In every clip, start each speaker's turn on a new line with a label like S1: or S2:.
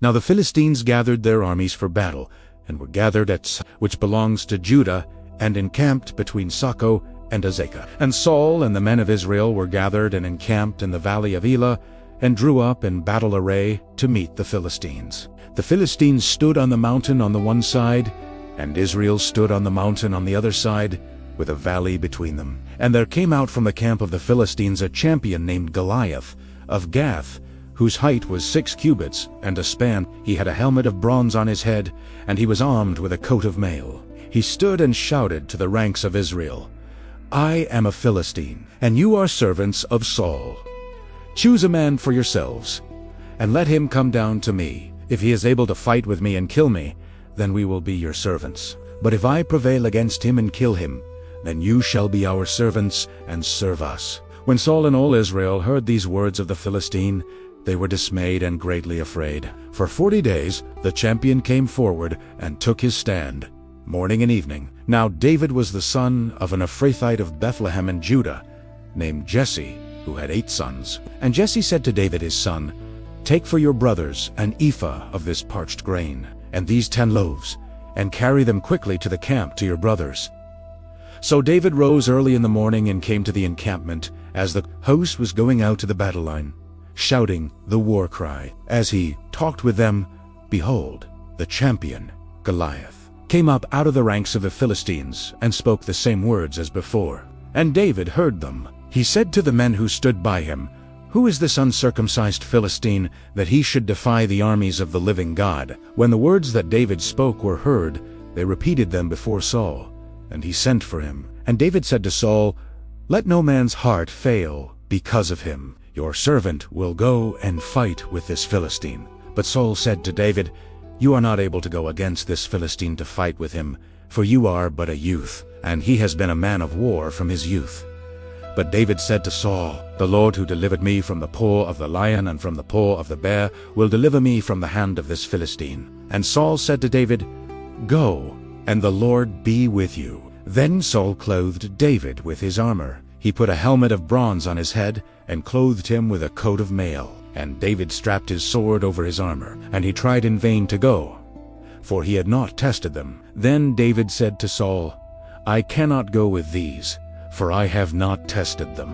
S1: Now the Philistines gathered their armies for battle, and were gathered at which belongs to Judah, and encamped between Socoh and Azekah. And Saul and the men of Israel were gathered and encamped in the Valley of Elah, and drew up in battle array to meet the Philistines. The Philistines stood on the mountain on the one side, and Israel stood on the mountain on the other side, with a valley between them. And there came out from the camp of the Philistines a champion named Goliath, of Gath, whose height was 6 cubits and a span. He had a helmet of bronze on his head, and he was armed with a coat of mail. He stood and shouted to the ranks of Israel, "I am a Philistine, and you are servants of Saul. Choose a man for yourselves, and let him come down to me. If he is able to fight with me and kill me, then we will be your servants. But if I prevail against him and kill him, then you shall be our servants and serve us." When Saul and all Israel heard these words of the Philistine, they were dismayed and greatly afraid. For 40 days the champion came forward and took his stand, morning and evening. Now David was the son of an Ephrathite of Bethlehem in Judah, named Jesse, who had 8 sons. And Jesse said to David his son, "Take for your brothers an ephah of this parched grain, and these 10 loaves, and carry them quickly to the camp to your brothers." So David rose early in the morning and came to the encampment, as the host was going out to the battle line, shouting the war cry. As he talked with them, behold, the champion, Goliath, came up out of the ranks of the Philistines, and spoke the same words as before. And David heard them. He said to the men who stood by him, "Who is this uncircumcised Philistine, that he should defy the armies of the living God?" When the words that David spoke were heard, they repeated them before Saul, and he sent for him. And David said to Saul, "Let no man's heart fail because of him. Your servant will go and fight with this Philistine." But Saul said to David, "You are not able to go against this Philistine to fight with him, for you are but a youth, and he has been a man of war from his youth." But David said to Saul, "The Lord who delivered me from the paw of the lion and from the paw of the bear will deliver me from the hand of this Philistine." And Saul said to David, "Go, and the Lord be with you." Then Saul clothed David with his armor. He put a helmet of bronze on his head, and clothed him with a coat of mail. And David strapped his sword over his armor, and he tried in vain to go, for he had not tested them. Then David said to Saul, "I cannot go with these, for I have not tested them."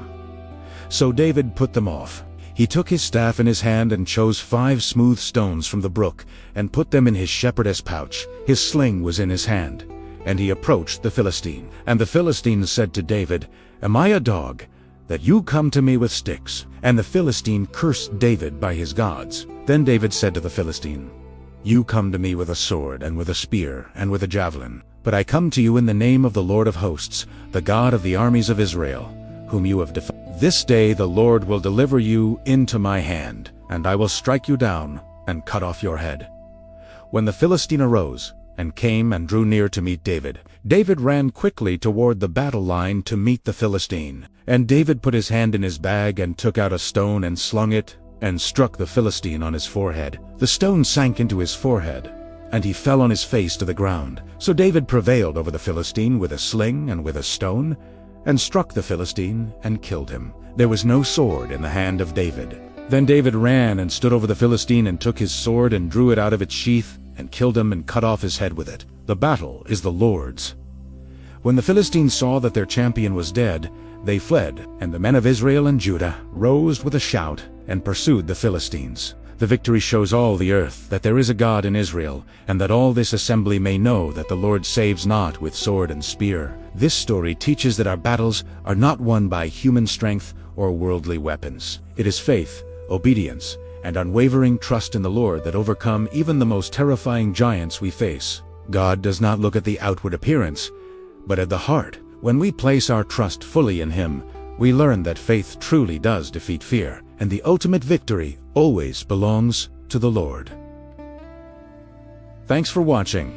S1: So David put them off. He took his staff in his hand and chose 5 smooth stones from the brook, and put them in his shepherdess pouch. His sling was in his hand. And he approached the Philistine. And the Philistine said to David, "Am I a dog, that you come to me with sticks?" And the Philistine cursed David by his gods. Then David said to the Philistine, "You come to me with a sword, and with a spear, and with a javelin. But I come to you in the name of the Lord of hosts, the God of the armies of Israel, whom you have defied. This day the Lord will deliver you into my hand, and I will strike you down, and cut off your head." When the Philistine arose, and came and drew near to meet David, David ran quickly toward the battle line to meet the Philistine. And David put his hand in his bag, and took out a stone, and slung it, and struck the Philistine on his forehead. The stone sank into his forehead, and he fell on his face to the ground. So David prevailed over the Philistine with a sling and with a stone, and struck the Philistine, and killed him. There was no sword in the hand of David. Then David ran and stood over the Philistine, and took his sword, and drew it out of its sheath, and killed him, and cut off his head with it. The battle is the Lord's. When the Philistines saw that their champion was dead, they fled, and the men of Israel and Judah rose with a shout, and pursued the Philistines. The victory shows all the earth that there is a God in Israel, and that all this assembly may know that the Lord saves not with sword and spear. This story teaches that our battles are not won by human strength or worldly weapons. It is faith, obedience, and unwavering trust in the Lord that overcome even the most terrifying giants we face. God does not look at the outward appearance, but at the heart. When we place our trust fully in Him, we learn that faith truly does defeat fear, and the ultimate victory always belongs to the Lord. Thanks for watching.